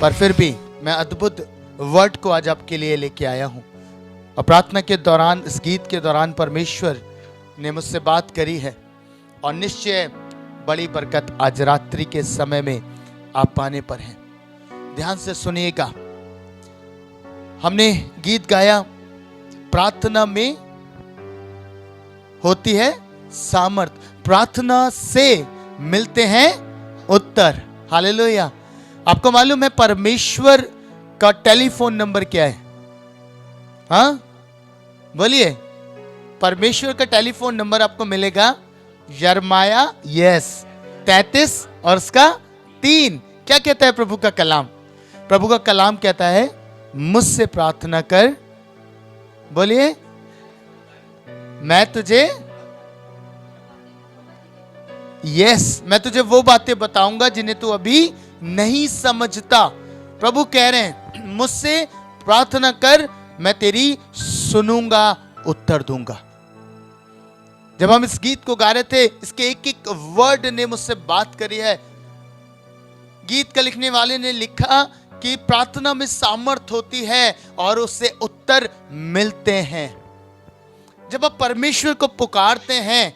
पर फिर भी मैं अद्भुत वर्ड को आज आपके लिए लेके आया हूँ। और प्रार्थना के दौरान, इस गीत के दौरान परमेश्वर ने मुझसे बात करी है और निश्चय बड़ी बरकत आज रात्रि के समय में आप पाने पर है। ध्यान से सुनिएगा। हमने गीत गाया, प्रार्थना में होती है सामर्थ, प्रार्थना से मिलते हैं उत्तर। हालेलुया। आपको मालूम है परमेश्वर का टेलीफोन नंबर क्या है? हाँ बोलिए। परमेश्वर का टेलीफोन नंबर आपको मिलेगा यिर्मयाह 33 और उसका 3। क्या कहता है प्रभु का कलाम? प्रभु का कलाम कहता है, मुझसे प्रार्थना कर, बोलिए, मैं तुझे मैं तुझे वो बातें बताऊंगा जिन्हें तू अभी नहीं समझता। प्रभु कह रहे हैं मुझसे प्रार्थना कर, मैं तेरी सुनूंगा, उत्तर दूंगा। जब हम इस गीत को गा रहे थे, इसके एक एक वर्ड ने मुझसे बात करी है। गीत का लिखने वाले ने लिखा कि प्रार्थना में सामर्थ होती है और उससे उत्तर मिलते हैं। जब आप परमेश्वर को पुकारते हैं,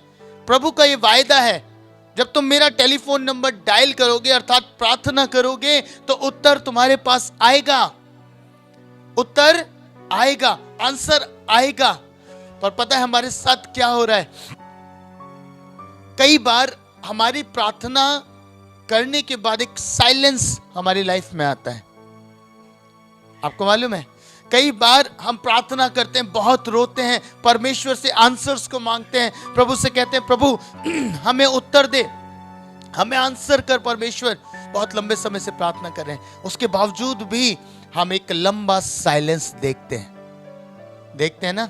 प्रभु का यह वायदा है, जब तुम मेरा टेलीफोन नंबर डायल करोगे अर्थात प्रार्थना करोगे तो उत्तर तुम्हारे पास आएगा, उत्तर आएगा, आंसर आएगा। पर पता है हमारे साथ क्या हो रहा है? कई बार हमारी प्रार्थना करने के बाद एक साइलेंस हमारी लाइफ में आता है। आपको मालूम है, कई बार हम प्रार्थना करते हैं, बहुत रोते हैं, परमेश्वर से आंसर्स को मांगते हैं, प्रभु से कहते हैं प्रभु हमें उत्तर दे, हमें आंसर कर। परमेश्वर बहुत लंबे समय से प्रार्थना कर रहे हैं, उसके बावजूद भी हम एक लंबा साइलेंस देखते हैं ना।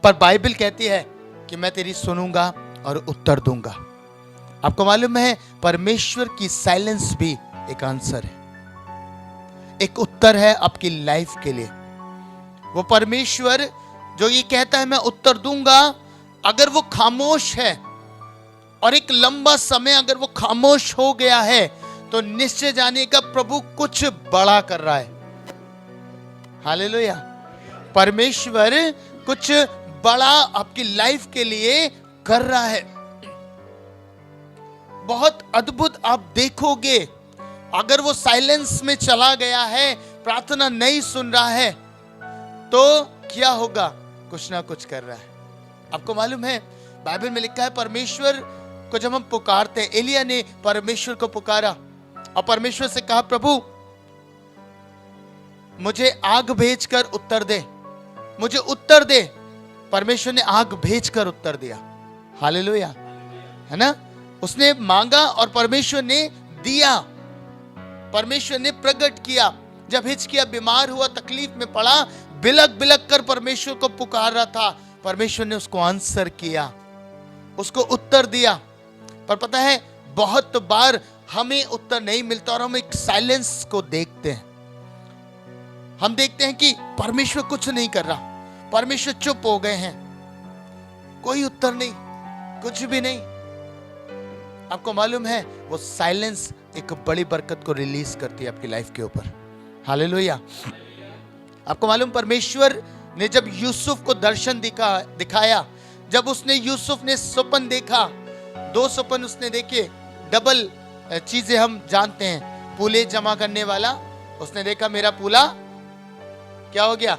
पर बाइबल कहती है कि मैं तेरी सुनूंगा और उत्तर दूंगा। आपको मालूम है परमेश्वर की साइलेंस भी एक आंसर है, एक उत्तर है आपकी लाइफ के लिए। वो परमेश्वर जो ये कहता है मैं उत्तर दूंगा, अगर वो खामोश है और एक लंबा समय अगर वो खामोश हो गया है तो निश्चय जाने का प्रभु कुछ बड़ा कर रहा है। हालेलुया। परमेश्वर कुछ बड़ा आपकी लाइफ के लिए कर रहा है। बहुत अद्भुत आप देखोगे। अगर वो साइलेंस में चला गया है, प्रार्थना नहीं सुन रहा है, तो क्या होगा? कुछ ना कुछ कर रहा है। आपको मालूम है बाइबल में लिखा है परमेश्वर को जब हम पुकारते हैं, एलिया ने परमेश्वर को पुकारा और परमेश्वर से कहा प्रभु मुझे आग भेजकर उत्तर दे, मुझे उत्तर दे। परमेश्वर ने आग भेजकर उत्तर दिया। हालेलुया, है ना। उसने मांगा और परमेश्वर ने दिया, परमेश्वर ने प्रकट किया। जब हिजकिय्याह बीमार हुआ, तकलीफ में पड़ा, बिलक बिलक कर परमेश्वर को पुकार रहा था, परमेश्वर ने उसको आंसर किया, उसको उत्तर दिया। पर पता है बहुत बार हमें उत्तर नहीं मिलता और हम एक साइलेंस को देखते हैं। हम देखते हैं कि परमेश्वर कुछ नहीं कर रहा, परमेश्वर चुप हो गए हैं, कोई उत्तर नहीं, कुछ भी नहीं। आपको मालूम है वो साइलेंस एक बड़ी बरकत को रिलीज करती है आपकी लाइफ के ऊपर। हालेलुया। आपको मालूम परमेश्वर ने जब यूसुफ को दर्शन दिखाया, जब उसने यूसुफ ने स्वप्न देखा, 2 स्वप्न उसने देखे। डबल चीजें हम जानते हैं, पूले जमा करने वाला, उसने देखा मेरा पूला क्या हो गया,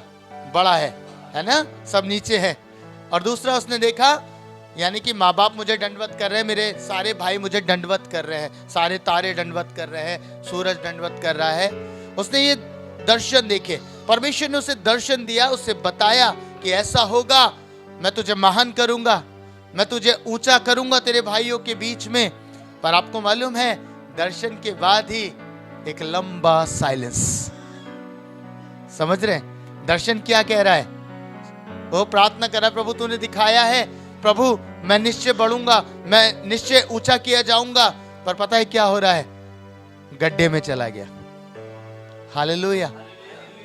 बड़ा है ना, सब नीचे है। और दूसरा उसने देखा, यानी कि माँ बाप मुझे दंडवत कर रहे हैं, मेरे सारे भाई मुझे दंडवत कर रहे हैं, सारे तारे दंडवत कर रहे हैं, सूरज दंडवत कर रहा है। उसने ये दर्शन देखे, परमेश्वर ने उसे दर्शन दिया, उसे बताया कि ऐसा होगा, मैं तुझे महान करूंगा, मैं तुझे ऊंचा करूंगा तेरे भाइयों के बीच में। पर आपको मालूम है दर्शन के बाद ही एक लंबा साइलेंस। समझ रहे हैं दर्शन क्या कह रहा है? वो प्रार्थना कर रहा है, प्रभु तूने दिखाया है, प्रभु मैं निश्चय बढ़ूंगा, मैं निश्चय ऊंचा किया जाऊंगा। पर पता है क्या हो रहा है? गड्ढे में चला गया। हालेलुया।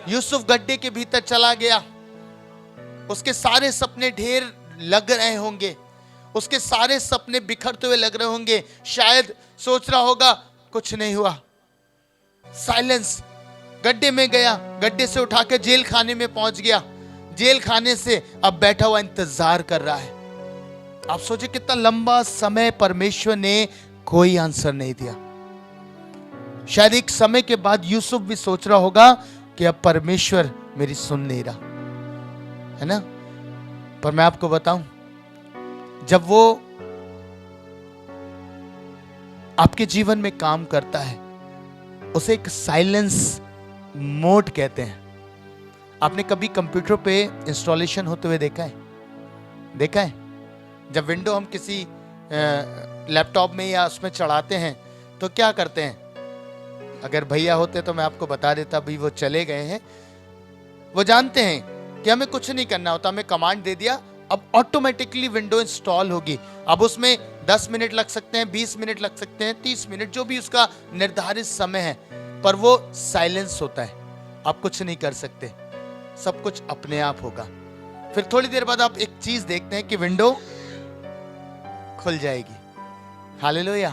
यूसुफ गड्ढे के भीतर चला गया। उसके सारे सपने ढेर लग रहे होंगे, उसके सारे सपने बिखरते हुए लग रहे होंगे। शायद सोच रहा होगा कुछ नहीं हुआ, साइलेंस। गड्ढे में गया, गड्ढे से उठा के जेल खाने में पहुंच गया, जेल खाने से अब बैठा हुआ इंतजार कर रहा है। आप सोचिए कितना लंबा समय परमेश्वर ने कोई आंसर नहीं दिया। शायद एक समय के बाद यूसुफ भी सोच रहा होगा कि अब परमेश्वर मेरी सुन नहीं रहा है ना। पर मैं आपको बताऊं, जब वो आपके जीवन में काम करता है उसे एक साइलेंस मोड कहते हैं। आपने कभी कंप्यूटर पे इंस्टॉलेशन होते हुए देखा है? देखा है? जब विंडो हम किसी लैपटॉप में या उसमें चढ़ाते हैं तो क्या करते हैं? अगर भैया होते तो मैं आपको बता देता, अभी वो चले गए हैं। वो जानते हैं कि हमें कुछ नहीं करना होता, हमें कमांड दे दिया, अब ऑटोमेटिकली विंडो इंस्टॉल होगी। अब उसमें 10 मिनट लग सकते हैं, 20 मिनट लग सकते हैं, 30 मिनट, जो भी उसका निर्धारित समय है, पर वो साइलेंस होता है। आप कुछ नहीं कर सकते, सब कुछ अपने आप होगा। फिर थोड़ी देर बाद आप एक चीज देखते हैं कि विंडो खुल जाएगी। हालेलुया।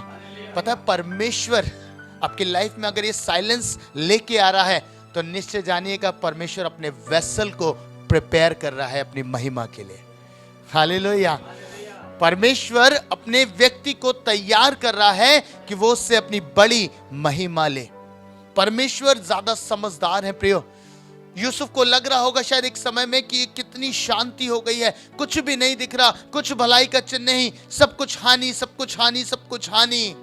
पता है, परमेश्वर आपकी लाइफ में अगर ये साइलेंस लेके आ रहा है तो निश्चय जानिएगा परमेश्वर अपने वेसल को प्रिपेयर कर रहा है अपनी महिमा के लिए। हालेलुया। परमेश्वर अपने व्यक्ति को तैयार कर रहा है कि वो उससे अपनी बड़ी महिमा ले। परमेश्वर ज्यादा समझदार है प्रियो। यूसुफ को लग रहा होगा शायद एक समय में कि कितनी शांति हो गई है, कुछ भी नहीं दिख रहा, कुछ भलाई का चिन्ह नहीं, सब कुछ हानि, सब कुछ हानि, सब कुछ हानि।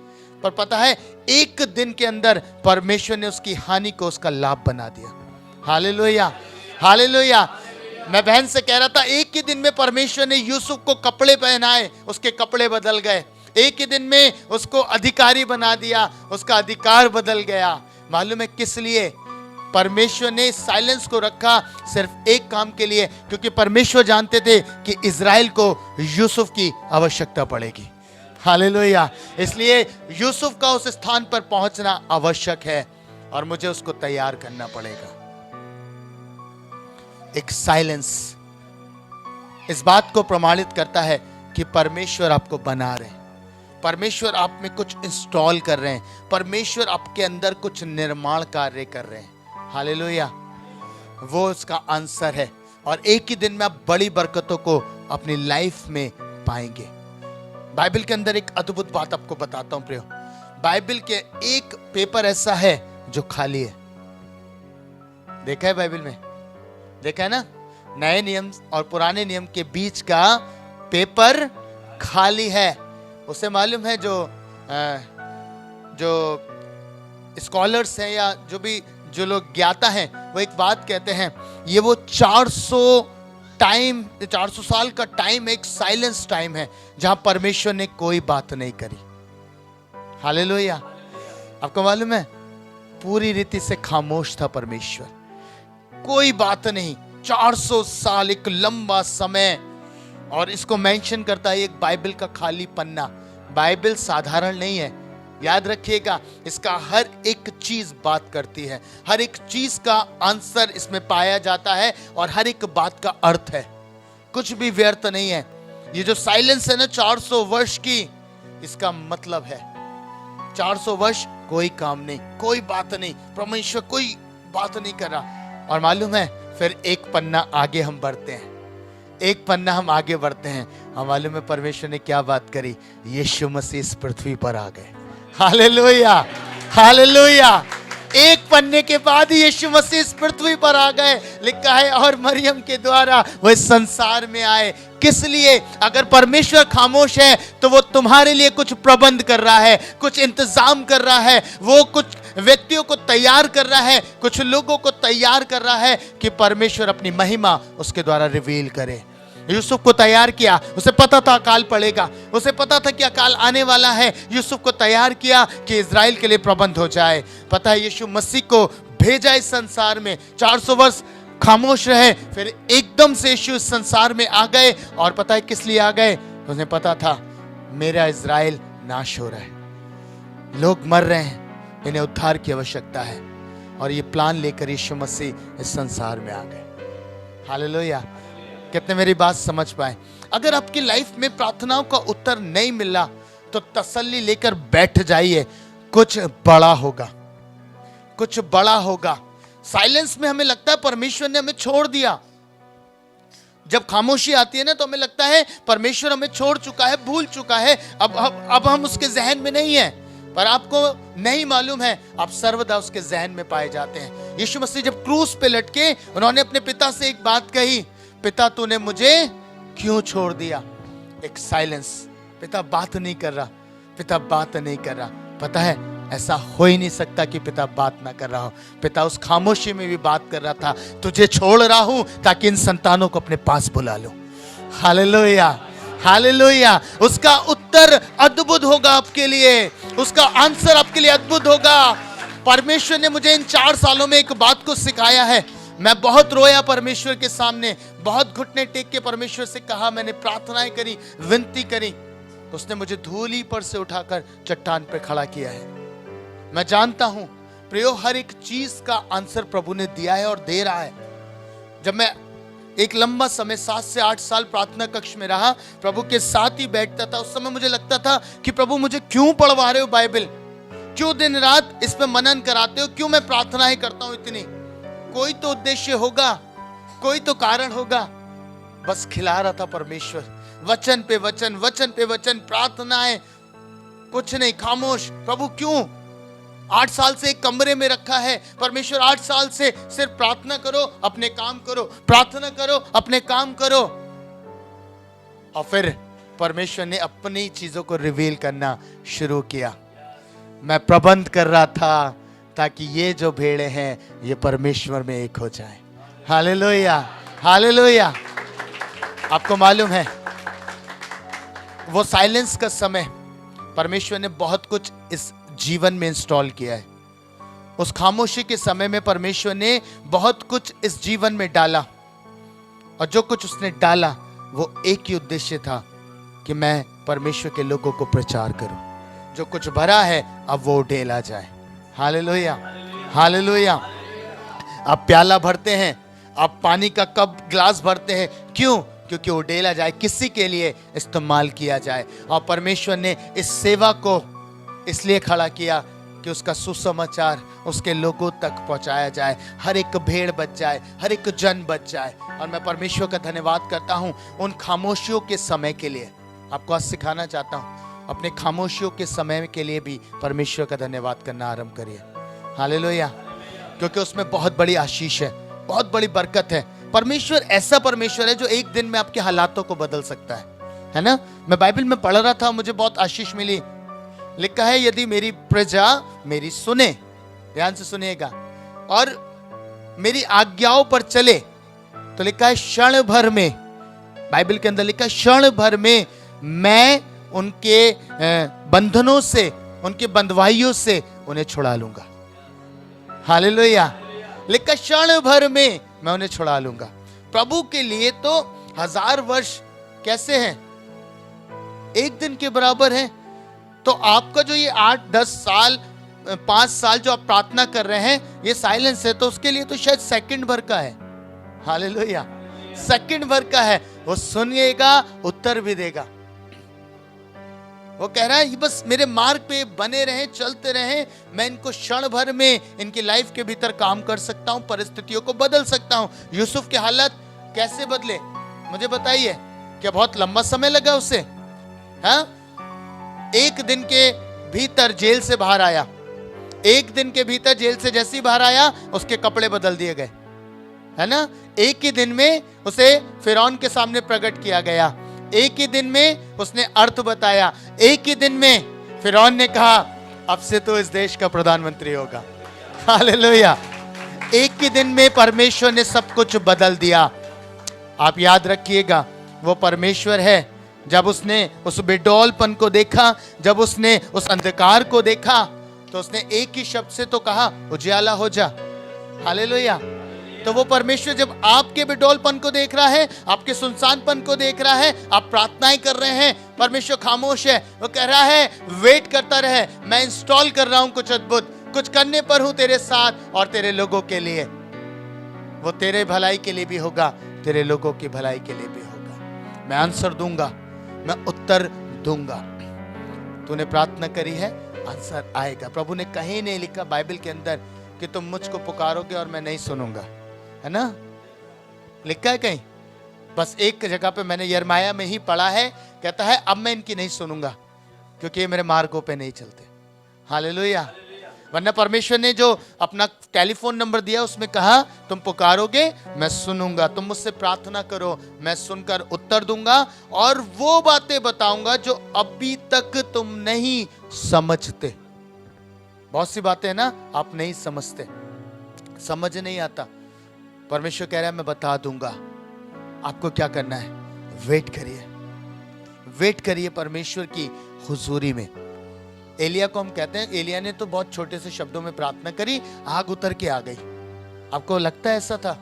पर पता है, एक दिन के अंदर परमेश्वर ने उसकी हानि को उसका लाभ बना दिया। Hallelujah, hallelujah. मैं बहन से कह रहा था, एक ही दिन में परमेश्वर ने यूसुफ को कपड़े पहनाए, उसके कपड़े बदल गए। एक ही दिन में उसको अधिकारी बना दिया, उसका अधिकार बदल गया। मालूम है किस लिए? परमेश्वर ने साइलेंस को रखा सिर्फ एक काम के लिए, क्योंकि परमेश्वर जानते थे कि इज़राइल को यूसुफ की आवश्यकता पड़ेगी। हालेलुया। इसलिए यूसुफ का उस स्थान पर पहुंचना आवश्यक है और मुझे उसको तैयार करना पड़ेगा। एक साइलेंस इस बात को प्रमाणित करता है कि परमेश्वर आपको बना रहे हैं, परमेश्वर आप में कुछ इंस्टॉल कर रहे हैं, परमेश्वर आपके अंदर कुछ निर्माण कार्य कर रहे हैं। हालेलुया। वो उसका आंसर है और एक ही दिन में आप बड़ी बरकतों को अपनी लाइफ में पाएंगे। बाइबल के अंदर एक अद्भुत बात आपको बताता हूं प्रियो। बाइबल के एक पेपर ऐसा है जो खाली है। देखा है बाइबल में? देखा है ना? नए नियम और पुराने नियम के बीच का पेपर खाली है। उसे मालूम है, जो स्कॉलर्स हैं या जो लोग ज्ञाता हैं, वो एक बात कहते हैं, ये वो 400 साल का टाइम एक साइलेंस टाइम है जहां परमेश्वर ने कोई बात नहीं करी। हालेलुया। आपको मालूम है, पूरी रीति से खामोश था परमेश्वर, कोई बात नहीं। 400 साल एक लंबा समय। और इसको मेंशन करता है एक बाइबल का खाली पन्ना। बाइबल साधारण नहीं है, याद रखिएगा। इसका हर एक चीज बात करती है, हर एक चीज का आंसर इसमें पाया जाता है और हर एक बात का अर्थ है, कुछ भी व्यर्थ नहीं है। ये जो साइलेंस है ना 400 वर्ष की, इसका मतलब है 400 वर्ष कोई काम नहीं, कोई बात नहीं, परमेश्वर कोई बात नहीं कर रहा। और मालूम है, फिर एक पन्ना आगे हम बढ़ते हैं, एक पन्ना हम आगे बढ़ते हैं। हम मालूम है परमेश्वर ने क्या बात करी? यीशु मसीह इस पृथ्वी पर आ गए। Hallelujah, hallelujah. एक पन्ने के बाद यीशु मसीह इस पृथ्वी पर आ गए। लिखा है, और मरियम के द्वारा वह इस संसार में आए। किस लिए? अगर परमेश्वर खामोश है तो वो तुम्हारे लिए कुछ प्रबंध कर रहा है, कुछ इंतजाम कर रहा है, वो कुछ व्यक्तियों को तैयार कर रहा है, कुछ लोगों को तैयार कर रहा है कि परमेश्वर अपनी महिमा उसके द्वारा रिवील करे। यूसुफ को तैयार किया, उसे पता था अकाल पड़ेगा, उसे पता था कि अकाल आने वाला है। यूसुफ को तैयार किया कि इज़राइल के लिए प्रबंध हो जाए। पता है, यीशु मसीह को भेजा इस संसार में, 400 वर्ष खामोश रहे, फिर एकदम से यीशु इस संसार में आ गए। और पता है किस लिए आ गए? उन्हें पता था मेरा इज़राइल नाश हो रहा है, लोग मर रहे हैं, इन्हें उद्धार की आवश्यकता है। और ये प्लान लेकर यीशु मसीह इस संसार में आ गए। हालेलुया। कितने मेरी बात समझ पाए? अगर आपकी लाइफ में प्रार्थनाओं का उत्तर नहीं मिला तो तसल्ली लेकर बैठ जाइए, कुछ बड़ा होगा, कुछ बड़ा होगा। साइलेंस में हमें लगता है परमेश्वर ने हमें छोड़ दिया। जब खामोशी आती है ना तो हमें लगता है परमेश्वर हमें छोड़ चुका है, भूल चुका है, अब हम उसके जहन में नहीं है। पर आपको नहीं मालूम है, आप सर्वदा उसके जहन में पाए जाते हैं। यीशु मसीह जब क्रूस पे लटके, उन्होंने अपने पिता से एक बात कही, पिता तूने मुझे क्यों छोड़ दिया? एक साइलेंस, पिता बात नहीं कर रहा, पिता बात नहीं कर रहा। पता है ऐसा हो ही नहीं सकता कि पिता बात ना कर रहा हो। पिता उस खामोशी में भी बात कर रहा था, तुझे छोड़ रहा हूं ताकि इन संतानों को अपने पास बुला लो। Hallelujah, hallelujah. उसका उत्तर अद्भुत होगा आपके लिए, उसका आंसर आपके लिए अद्भुत होगा। परमेश्वर ने मुझे इन 4 सालों में एक बात को सिखाया है। मैं बहुत रोया परमेश्वर के सामने, बहुत घुटने टेक के परमेश्वर से कहा, मैंने प्रार्थनाएं करी, विनती करी। उसने मुझे धूली पर से उठाकर चट्टान पर खड़ा किया है। मैं जानता हूं प्रियो, हर एक चीज का आंसर प्रभु ने दिया है और दे रहा है। जब मैं एक लंबा समय 7 से 8 साल प्रार्थना कक्ष में रहा, प्रभु के साथ ही बैठता था, उस समय मुझे लगता था कि प्रभु मुझे क्यों पढ़वा रहे हो बाइबल, क्यों दिन रात इस पे मनन कराते हो, क्यों मैं प्रार्थनाएं करता हूं इतनी? कोई तो उद्देश्य होगा, कोई तो कारण होगा। बस खिला रहा था परमेश्वर, वचन पे वचन, वचन पे वचन, प्रार्थनाएं, कुछ नहीं, खामोश। प्रभु क्यों? 8 साल से एक कमरे में रखा है परमेश्वर, 8 साल से सिर्फ प्रार्थना करो, अपने काम करो, प्रार्थना करो, अपने काम करो। और फिर परमेश्वर ने अपनी चीजों को रिवील करना शुरू किया। मैं प्रबंध कर रहा था ताकि ये जो भेड़े हैं ये परमेश्वर में एक हो जाए। Hallelujah, hallelujah. आपको मालूम है वो साइलेंस का समय परमेश्वर ने बहुत कुछ इस जीवन में इंस्टॉल किया है। उस खामोशी के समय में परमेश्वर ने बहुत कुछ इस जीवन में डाला, और जो कुछ उसने डाला वो एक ही उद्देश्य था कि मैं परमेश्वर के लोगों को प्रचार करूं। जो कुछ भरा है अब वो ढेला जाए। Hallelujah, hallelujah. आप प्याला भरते हैं, आप पानी का कप ग्लास भरते हैं, क्यों? क्योंकि वो ढेला जाए, किसी के लिए इस्तेमाल किया जाए। और परमेश्वर ने इस सेवा को इसलिए खड़ा किया कि उसका सुसमाचार उसके लोगों तक पहुंचाया जाए, हर एक भेड़ बच जाए, हर एक जन बच जाए। और मैं परमेश्वर का धन्यवाद करता हूं उन खामोशियों के समय के लिए। आपको आज सिखाना चाहता हूं, अपने खामोशियों के समय के लिए भी परमेश्वर का धन्यवाद करना आरंभ करिए। हालेलुया, क्योंकि उसमें बहुत बड़ी आशीष है, बहुत बड़ी बरकत है। परमेश्वर ऐसा परमेश्वर है जो एक दिन में आपके हालातों को बदल सकता है ना? मैं बाइबल में पढ़ रहा था, मुझे बहुत आशीष मिली। लिखा है, यदि मेरी प्रजा मेरी सुने, ध्यान से सुनिएगा, और मेरी आज्ञाओं पर चले, तो लिखा है क्षण भर में, बाइबल के अंदर लिखा है क्षण भर में मैं उनके बंधनों से, उनके बंधवाइयों से उन्हें छुड़ा लूंगा। हालेलुया। लिखा क्षण भर में मैं उन्हें छुड़ा लूंगा। प्रभु के लिए तो 1000 वर्ष कैसे हैं? एक दिन के बराबर हैं। तो आपका जो ये 8, 10 साल, 5 साल जो आप प्रार्थना कर रहे हैं, ये साइलेंस है, तो उसके लिए तो शायद सेकंड भर का है। हालेलुया, सेकंड भर का है। वो सुनिएगा, उत्तर भी देगा। वो कह रहा है ये बस मेरे मार्ग पे बने रहें, चलते रहें, मैं इनको क्षण भर में इनकी लाइफ के भीतर काम कर सकता हूं, परिस्थितियों को बदल सकता हूं। यूसुफ के हालत कैसे बदले मुझे बताइए? क्या बहुत लंबा समय लगा उसे? हाँ, एक दिन के भीतर जेल से बाहर आया, एक दिन के भीतर जेल से जैसे ही बाहर आया उसके कपड़े बदल दिए गए, है ना? एक ही दिन में उसे फिरौन के सामने प्रकट किया गया, एक ही दिन में उसने अर्थ बताया, एक ही दिन में फिरौन ने कहा अब से तो इस देश का प्रधानमंत्री होगा। हालेलुया। एक ही दिन में परमेश्वर ने सब कुछ बदल दिया। आप याद रखिएगा, वो परमेश्वर है। जब उसने उस बेडौलपन को देखा, जब उसने उस अंधकार को देखा, तो उसने एक ही शब्द से तो कहा उजियाला हो जा। हालेलुया। तो वो परमेश्वर जब आपके बेडौलपन को देख रहा है, आपके सुनसानपन को देख रहा है, आप प्रार्थनाएं कर रहे हैं, परमेश्वर खामोश है। वो कह रहा है वेट करता रहे, मैं इंस्टॉल कर रहा हूं कुछ अद्भुत, कुछ करने पर हूं तेरे साथ और तेरे लोगों के लिए। वो तेरे भलाई के लिए भी होगा, तेरे लोगों की भलाई के लिए भी होगा। मैं आंसर दूंगा, मैं उत्तर दूंगा। तूने प्रार्थना करी है, आंसर आएगा। प्रभु ने कहीं नहीं लिखा बाइबल के अंदर कि तुम मुझको पुकारोगे और मैं नहीं सुनूंगा, है ना? लिखा है कहीं? बस एक जगह पे मैंने यिर्मयाह में ही पढ़ा है, कहता है अब मैं इनकी नहीं सुनूंगा क्योंकि ये मेरे मार्गों पे नहीं चलते। हालेलुया। वरना परमेश्वर ने जो अपना टेलीफोन नंबर दिया उसमें कहा तुम पुकारोगे मैं सुनूंगा, तुम मुझसे प्रार्थना करो मैं सुनकर उत्तर दूंगा और वो बातें बताऊंगा जो अभी तक तुम नहीं समझते। बहुत सी बातें हैं ना आप नहीं समझते, समझ नहीं आता, परमेश्वर कह रहा है मैं बता दूंगा। आपको क्या करना है? वेट करिए, वेट करिए परमेश्वर की हुजूरी में। एलिया को हम कहते हैं, एलिया ने तो बहुत छोटे से शब्दों में प्रार्थना करी, आग उतर के आ गई। आपको लगता है ऐसा था?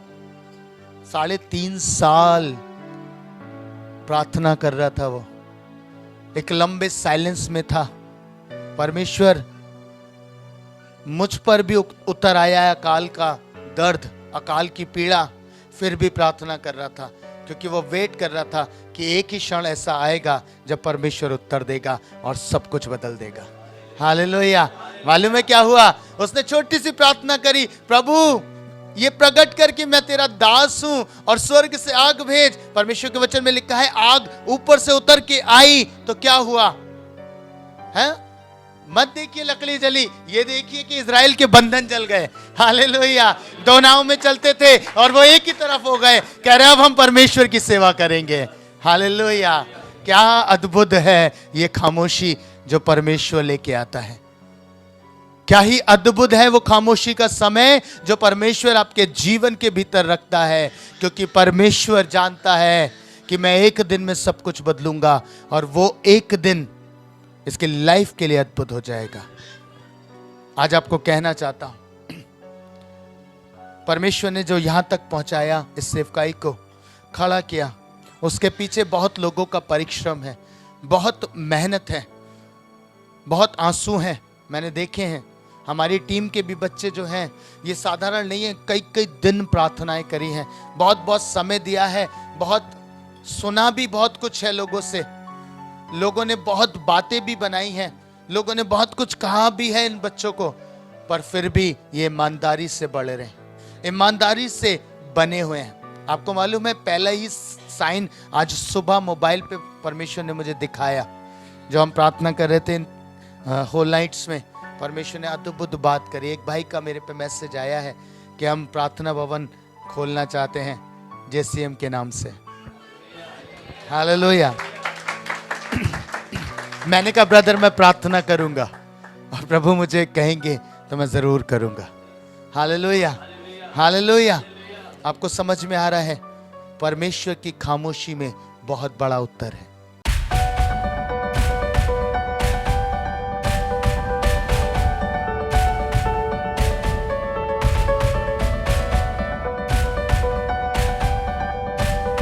3.5 साल प्रार्थना कर रहा था वो, एक लंबे साइलेंस में था। परमेश्वर मुझ पर भी उतर आया अकाल का दर्द, अकाल की पीड़ा, फिर भी प्रार्थना कर रहा था क्योंकि वो वेट कर रहा था कि एक ही क्षण ऐसा आएगा जब परमेश्वर उत्तर देगा और सब कुछ बदल देगा। हालेलुया। मालूम है क्या हुआ? उसने छोटी सी प्रार्थना करी, प्रभु ये प्रकट कर कि मैं तेरा दास हूं और स्वर्ग से आग भेज। परमेश्वर के वचन में लिखा है आग ऊपर से उतर के आई तो क्या हुआ है? मत देखिए लकड़ी जली, ये देखिए कि इजराइल के बंधन जल गए। हालेलुया। 2 नाव में चलते थे और वो एक ही तरफ हो गए, कह रहे अब हम परमेश्वर की सेवा करेंगे। हालेलुया। क्या अद्भुत है ये खामोशी जो परमेश्वर लेके आता है। क्या ही अद्भुत है वो खामोशी का समय जो परमेश्वर आपके जीवन के भीतर रखता है, क्योंकि परमेश्वर जानता है कि मैं एक दिन में सब कुछ बदलूंगा और वो एक दिन इसके लाइफ के लिए अद्भुत हो जाएगा। आज आपको कहना चाहता हूं, परमेश्वर ने जो यहां तक पहुंचाया, इस सेवकाई को खड़ा किया, उसके पीछे बहुत लोगों का परिश्रम है, बहुत मेहनत है, बहुत आंसू हैं, मैंने देखे हैं। हमारी टीम के भी बच्चे जो हैं ये साधारण नहीं है, कई कई दिन प्रार्थनाएं करी हैं, बहुत बहुत समय दिया है, बहुत सुना भी बहुत कुछ है लोगों से, लोगों ने बहुत बातें भी बनाई हैं, लोगों ने बहुत कुछ कहा भी है इन बच्चों को, पर फिर भी ये ईमानदारी से बढ़े रहे, ईमानदारी से बने हुए हैं। आपको मालूम है पहला ही साइन आज सुबह मोबाइल पे परमेश्वर ने मुझे दिखाया, जो हम प्रार्थना कर रहे थे होल नाइट्स में, परमेश्वर ने अद्भुत बात करी। एक भाई का मेरे पे मैसेज आया है कि हम प्रार्थना भवन खोलना चाहते हैं JCM के नाम से। हालेलुया। मैंने कहा ब्रदर मैं प्रार्थना करूंगा और प्रभु मुझे कहेंगे तो मैं जरूर करूंगा। Hallelujah, hallelujah. आपको समझ में आ रहा है परमेश्वर की खामोशी में बहुत बड़ा उत्तर है।